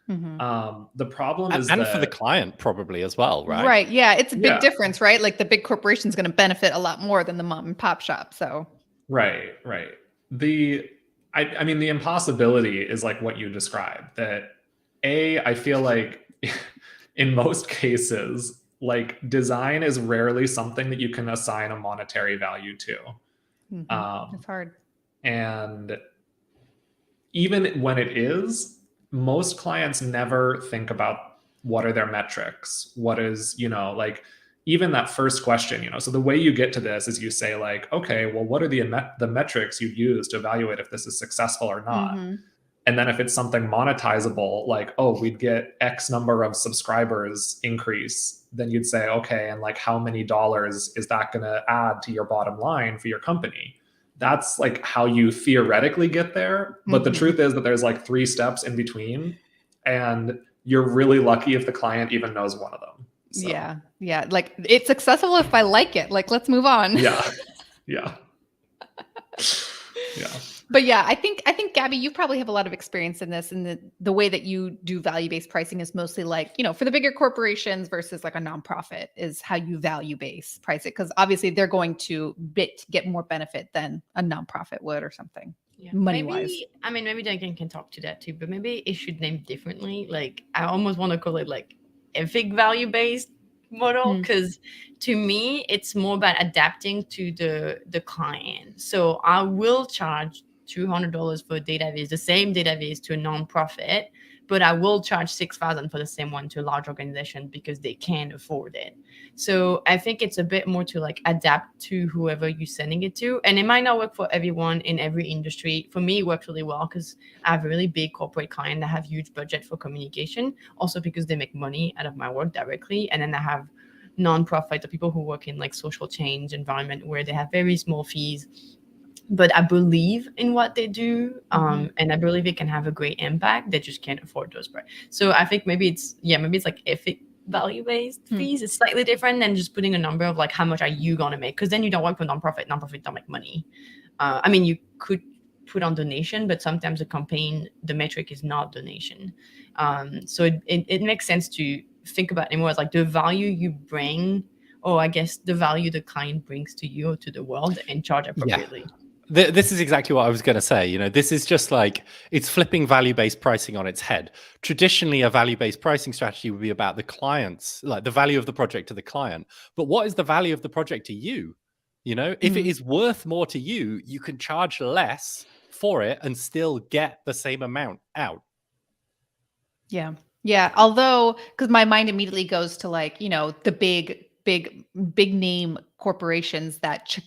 The problem is and for the client probably as well, right? Right. Yeah. It's a big difference, right? Like the big corporation is going to benefit a lot more than the mom and pop shop. So right. I mean, the impossibility is like what you described, that I feel like in most cases, like design is rarely something that you can assign a monetary value to. It's hard. And even when it is, most clients never think about what are their metrics, what is, like even that first question, so the way you get to this is you say like, okay, well, what are the metrics you'd use to evaluate if this is successful or not? And then if it's something monetizable, like, oh, we'd get X number of subscribers increase, then you'd say, okay, and like how many dollars is that going to add to your bottom line for your company? That's like how you theoretically get there. But the truth is that there's like 3 steps in between, and you're really lucky if the client even knows one of them. So. Yeah. Like it's accessible if I like it. Like, let's move on. Yeah. But yeah, I think Gabby, you probably have a lot of experience in this, and the way that you do value-based pricing is mostly like, for the bigger corporations versus like a nonprofit is how you value-based price it. Cause obviously they're going to get more benefit than a nonprofit would or something. Yeah. Money-wise. Maybe Duncan can talk to that too, but maybe it should name differently. Like I almost want to call it like ethic value-based model, because to me it's more about adapting to the client. So I will charge $200 for Dataviz, the same Dataviz to a nonprofit, but I will charge $6,000 for the same one to a large organization because they can't afford it. So I think it's a bit more to like adapt to whoever you're sending it to, and it might not work for everyone in every industry. For me, it works really well because I have a really big corporate client that have huge budget for communication, also because they make money out of my work directly, and then I have nonprofit or people who work in like social change environment where they have very small fees, but I believe in what they do, and I believe it can have a great impact. They just can't afford those prices. So I think maybe it's like ethic value-based fees. It's slightly different than just putting a number of like how much are you gonna make, because then you don't work for nonprofit don't make money. You could put on donation, but sometimes a campaign, the metric is not donation. So it makes sense to think about it more as like the value you bring, or I guess the value the client brings to you or to the world, and charge appropriately. This is exactly what I was going to say. This is just like, it's flipping value-based pricing on its head. Traditionally, a value-based pricing strategy would be about the clients, like the value of the project to the client. But what is the value of the project to you? If it is worth more to you, you can charge less for it and still get the same amount out. Yeah. Although, because my mind immediately goes to like, the big name corporations that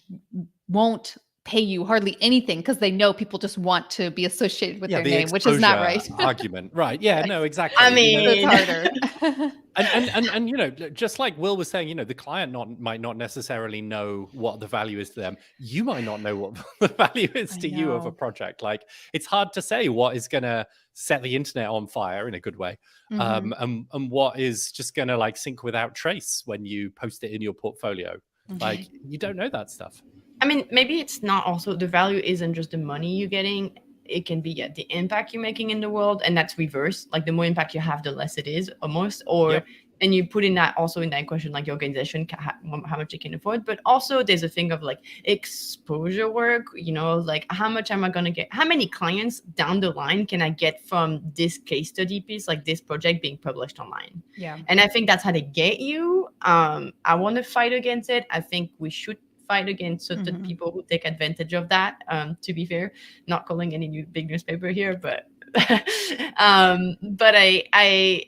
won't pay you hardly anything because they know people just want to be associated with their name, which is not right. Argument, right? Yeah, no, exactly. It's harder. and just like Will was saying, the client might not necessarily know what the value is to them. You might not know what the value is to you of a project. Like, it's hard to say what is going to set the internet on fire in a good way, and what is just going to like sink without trace when you post it in your portfolio. Like, you don't know that stuff. Maybe it's not also, the value isn't just the money you're getting. It can be the impact you're making in the world, and that's reverse. Like the more impact you have, the less it is almost. And you put in that also in that equation, like your organization, how much you can afford. But also there's a thing of like exposure work, like how much am I going to get? How many clients down the line can I get from this case study piece, like this project being published online? Yeah. And I think that's how they get you. I want to fight against it. I think we should fight against certain people who take advantage of that. To be fair, not calling any big newspaper here, but but I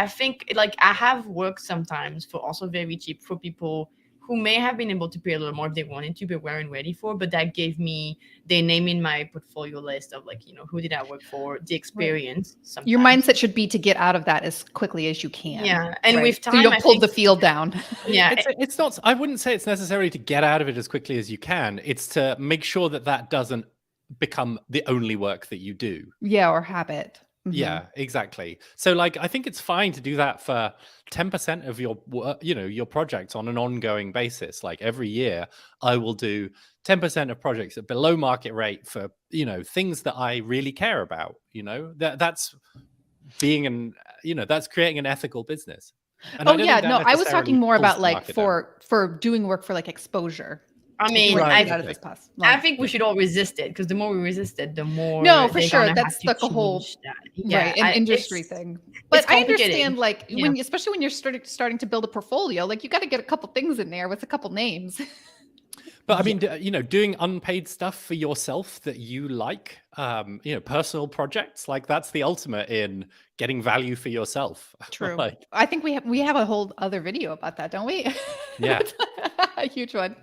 think like I have worked sometimes for also very cheap for people who may have been able to pay a little more if they wanted to, but weren't ready for. But that gave me their name in my portfolio list of like, who did I work for, the experience. Right. Your mindset should be to get out of that as quickly as you can. Yeah, and with time, so you don't pull the field down. Yeah, it's not. I wouldn't say it's necessary to get out of it as quickly as you can. It's to make sure that doesn't become the only work that you do. Yeah, or habit. Yeah, exactly. So like, I think it's fine to do that for 10% of your, your projects on an ongoing basis. Like every year I will do 10% of projects at below market rate for, things that I really care about, that's being that's creating an ethical business. And I was talking more about like for doing work for like exposure. I mean, I think we should all resist it, because the more we resist it, the more. No, for sure. That's like a whole an industry thing. But I understand, like, especially when you're starting to build a portfolio, like you got to get a couple things in there with a couple names. But I mean, doing unpaid stuff for yourself that you like, personal projects, like that's the ultimate in getting value for yourself. True. I think we have a whole other video about that, don't we? Yeah. A huge one.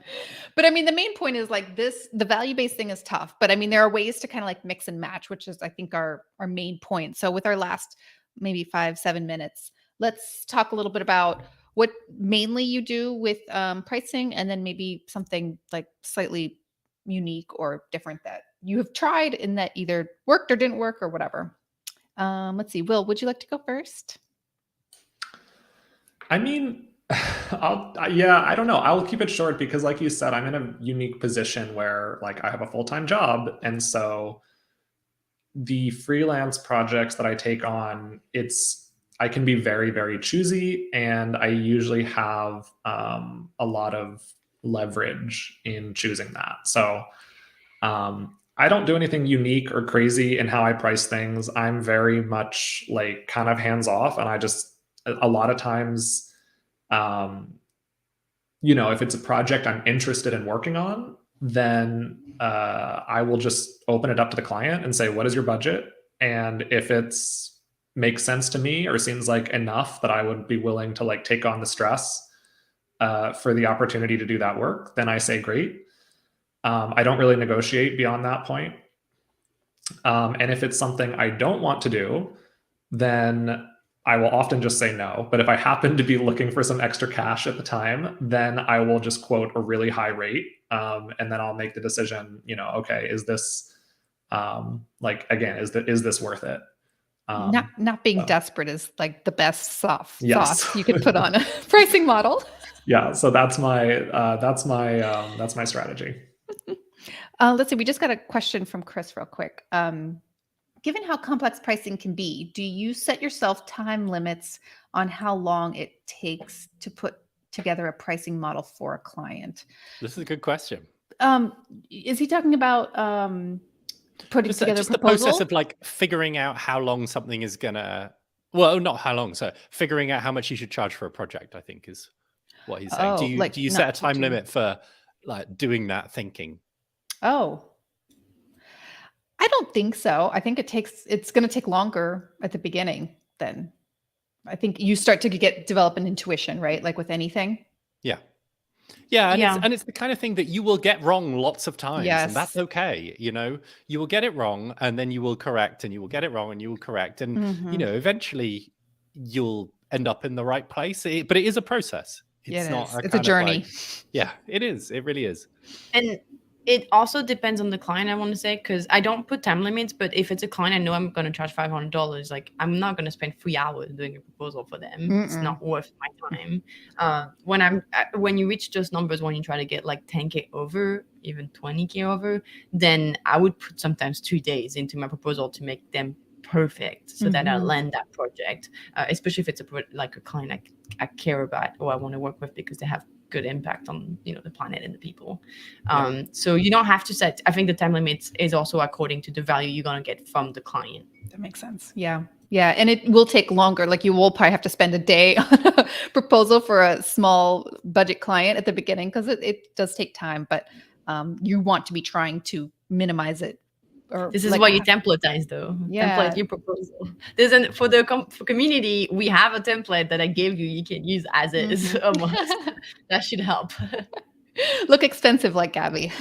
But I mean, the main point is like the value-based thing is tough, but I mean, there are ways to kind of like mix and match, which is, I think, our main point. So with our last maybe 5-7 minutes, let's talk a little bit about what mainly you do with pricing, and then maybe something like slightly unique or different that you have tried and that either worked or didn't work or whatever. Let's see. Will, would you like to go first? I mean, I don't know. I'll keep it short because, like you said, I'm in a unique position where like I have a full-time job. And so the freelance projects that I take on, I can be very, very choosy, and I usually have a lot of leverage in choosing that. So I don't do anything unique or crazy in how I price things. I'm very much like kind of hands off, and a lot of times, if it's a project I'm interested in working on, then I will just open it up to the client and say, what is your budget? And if it's makes sense to me or seems like enough that I would be willing to like take on the stress for the opportunity to do that work, then I say, great. I don't really negotiate beyond that point. And if it's something I don't want to do, then I will often just say no. But if I happen to be looking for some extra cash at the time, then I will just quote a really high rate. And then I'll make the decision, okay, is this is this worth it? Not being desperate is like the best sauce you could put on a pricing model. Yeah, so that's my strategy. Let's see. We just got a question from Chris real quick. Given how complex pricing can be, do you set yourself time limits on how long it takes to put together a pricing model for a client? This is a good question. Is he talking about putting together a proposal? The process of like figuring out how long something is gonna, well, not how long, so figuring out how much you should charge for a project, I think is what he's saying. Do you set a time limit for like doing that thinking? Oh, I don't think so. I think it's going to take longer at the beginning then. I think you start to develop an intuition, right? Like with anything. Yeah. Yeah. And it's the kind of thing that you will get wrong lots of times. Yes. And that's okay. You will get it wrong and then you will correct, and you will get it wrong and you will correct. And, eventually you'll end up in the right place. But it is a process. It's a journey. It is. It really is. And it also depends on the client, I want to say, because I don't put time limits, but if it's a client I know I'm going to charge $500, like I'm not going to spend 3 hours doing a proposal for them. Mm-mm. It's not worth my time. When you reach those numbers, when you try to get like 10K over, even 20K over, then I would put sometimes 2 days into my proposal to make them perfect so that I land that project, especially if it's a client I care about or I want to work with because they have good impact on the planet and the people. So you don't have to set. I think the time limits is also according to the value you're gonna get from the client. That makes sense. Yeah. Yeah, and it will take longer. Like you will probably have to spend a day on a proposal for a small budget client at the beginning because it does take time, but you want to be trying to minimize it. Or This is like why you templatize though. Yeah. Template your proposal. For community, we have a template that I gave you. You can use as is almost. That should help. Look expensive like Gabby.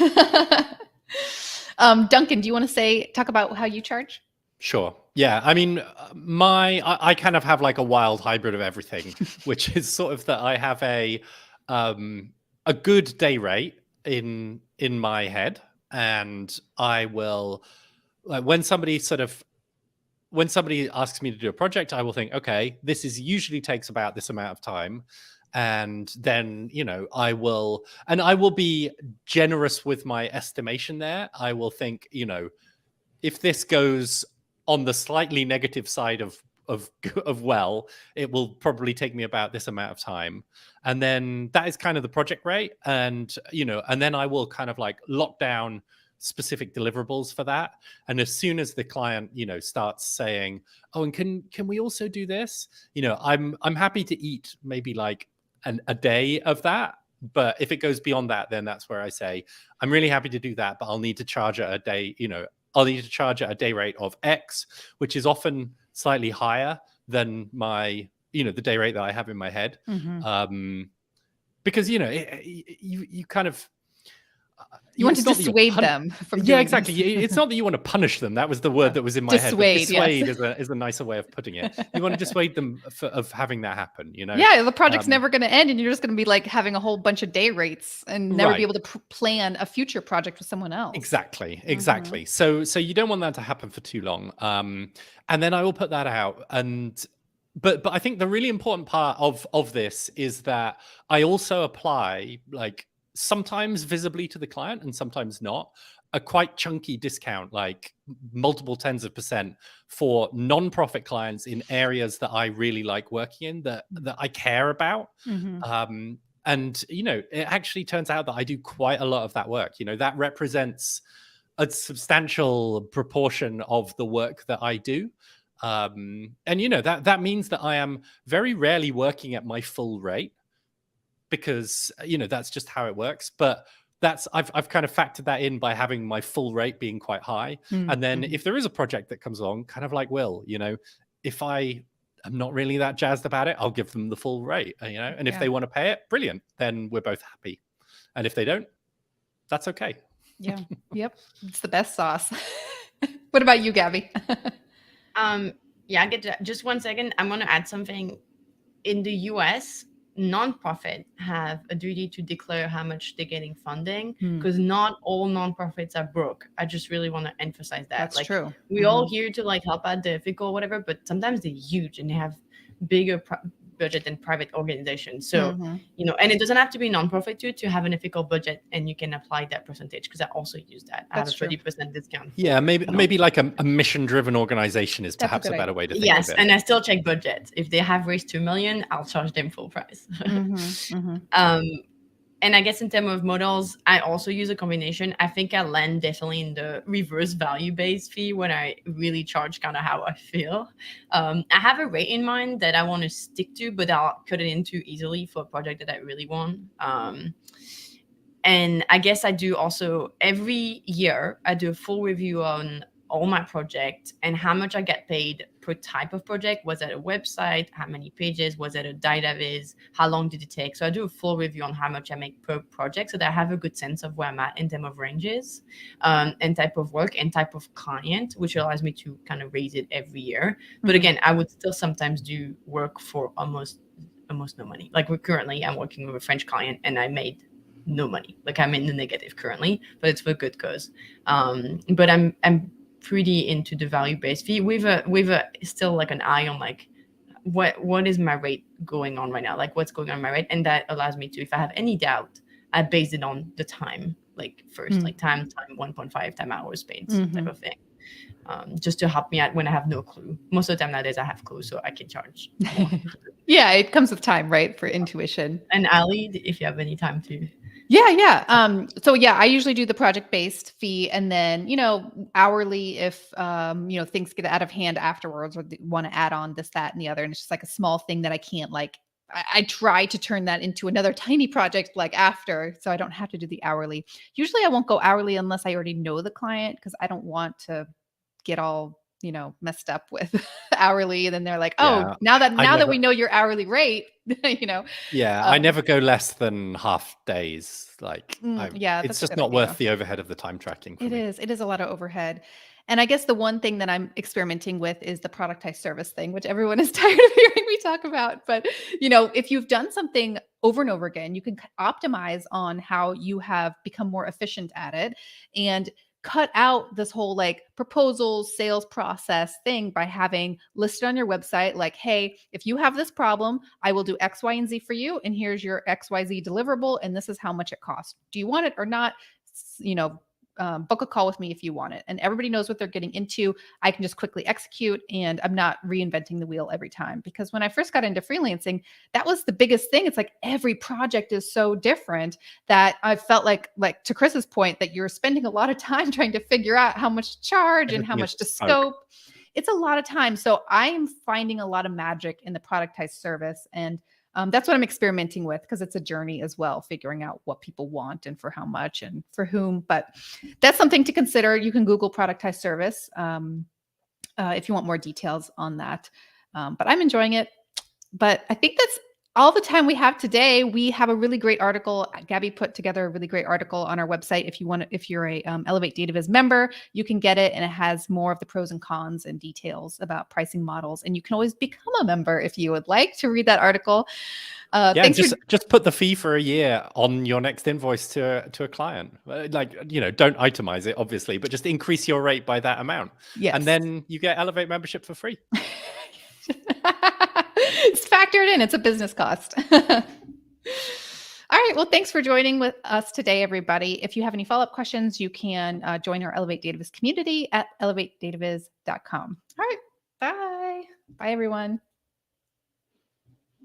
Duncan, do you want to talk about how you charge? Sure. Yeah. I mean, I kind of have like a wild hybrid of everything, which is sort of that I have a good day rate in my head, and I will, like, when somebody asks me to do a project, I will think, okay, this usually takes about this amount of time. And then, I will be generous with my estimation there. I will think, if this goes on the slightly negative side of well, it will probably take me about this amount of time. And then that is kind of the project rate. And, and then I will kind of like lock down specific deliverables for that. And as soon as the client, starts saying, oh, and can we also do this? I'm happy to eat maybe like a day of that. But if it goes beyond that, then that's where I say, I'm really happy to do that, but I'll need to charge at a day, I'll need to charge at a day rate of X, which is often slightly higher than my, the day rate that I have in my head. Because, you kind of, you want to dissuade them from doing exactly. this. It's not that you want to punish them. That was the word that was in my head. But dissuade yes. is a nicer way of putting it. You want to dissuade them of having that happen, Yeah, the project's never going to end, and you're just going to be like having a whole bunch of day rates and never be able to plan a future project with someone else. Exactly. So you don't want that to happen for too long. And then I will put that out. But I think the really important part of this is that I also apply, like, sometimes visibly to the client and sometimes not, a quite chunky discount, like multiple tens of % for non-profit clients in areas that I really like working in, that I care about. And, it actually turns out that I do quite a lot of that work. That represents a substantial proportion of the work that I do. And, that means that I am very rarely working at my full rate, because that's just how it works. But I've kind of factored that in by having my full rate being quite high. And then if there is a project that comes along, kind of like Will, if I am not really that jazzed about it, I'll give them the full rate, and if they want to pay it, brilliant, then we're both happy. And if they don't, that's okay. Yeah. Yep. It's the best sauce. What about you, Gabby? Yeah, I get to, just 1 second. I'm going to add something. In the US, nonprofit have a duty to declare how much they're getting funding, because not all nonprofits are broke. I just really want to emphasize that. That's true. We all here to like help out the ethical, whatever, but sometimes they're huge and they have bigger budget than private organizations. So, and it doesn't have to be nonprofit to have an ethical budget, and you can apply that percentage, because I also use that. I have a 30% discount. Yeah, maybe like a mission-driven organization is perhaps a better way to think of it. Yes, and I still check budget. If they have raised 2 million, I'll charge them full price. And I guess in terms of models, I also use a combination. I think I land definitely in the reverse value-based fee when I really charge kind of how I feel. I have a rate in mind that I want to stick to, but I'll cut it into easily for a project that I really want. And I guess I do also, every year, I do a full review on all my projects and how much I get paid per type of project. Was it a website? How many pages? Was it a Dataviz? How long did it take? So I do a full review on how much I make per project, so that I have a good sense of where I'm at in terms of ranges, and type of work and type of client, which allows me to kind of raise it every year. But again, I would still sometimes do work for almost no money. Like currently, I'm working with a French client and I made no money. Like I'm in the negative currently, but it's for good cause. But I'm pretty into the value-based fee. We've still like an eye on like what is my rate going on right now, like what's going on in my rate, and that allows me to, if I have any doubt, I base it on the time, like first, like time 1.5 time hours paid type of thing, just to help me out when I have no clue. Most of the time nowadays I have clue, so I can charge more. Yeah, it comes with time, right, for intuition. And Ali, if you have any time to Yeah. So yeah, I usually do the project-based fee, and then, hourly if, things get out of hand afterwards, or they want to add on this, that, and the other. And it's just like a small thing that I can't I try to turn that into another tiny project like after, so I don't have to do the hourly. Usually I won't go hourly unless I already know the client, because I don't want to get all, messed up with hourly. And then they're like, oh, Yeah. now that I we never, know your hourly rate, I um, never go less than half days. Like, yeah, it's that's a just good not idea. worth the overhead of the time tracking for It me. is. It is a lot of overhead. And I guess the one thing that I'm experimenting with is the productized service thing, which everyone is tired of hearing me talk about. But, if you've done something over and over again, you can optimize on how you have become more efficient at it, and cut out this whole like proposals, sales process thing by having listed on your website, like, hey, if you have this problem, I will do X, Y, and Z for you. And here's your XYZ deliverable. And this is how much it costs. Do you want it or not? Book a call with me if you want it. And everybody knows what they're getting into. I can just quickly execute, and I'm not reinventing the wheel every time. Because when I first got into freelancing, that was the biggest thing. It's like every project is so different that I felt like to Chris's point, that you're spending a lot of time trying to figure out how much to charge and how Everything much is to bespoke. scope. It's a lot of time. So I'm finding a lot of magic in the productized service. And that's what I'm experimenting with, because it's a journey as well, figuring out what people want and for how much and for whom. But that's something to consider. You can Google productized service if you want more details on that. But I'm enjoying it. But I think that's all the time we have today. We have a really great article. Gabby put together a really great article on our website. If you're a Elevate Dataviz member, you can get it, and it has more of the pros and cons and details about pricing models. And you can always become a member if you would like to read that article. Just put the fee for a year on your next invoice to a client. Don't itemize it, obviously, but just increase your rate by that amount. Yes. And then you get Elevate membership for free. It's factored in. It's a business cost. All right. Well, thanks for joining with us today, everybody. If you have any follow-up questions, you can join our Elevate Dataviz community at elevatedataviz.com. All right. Bye. Bye, everyone.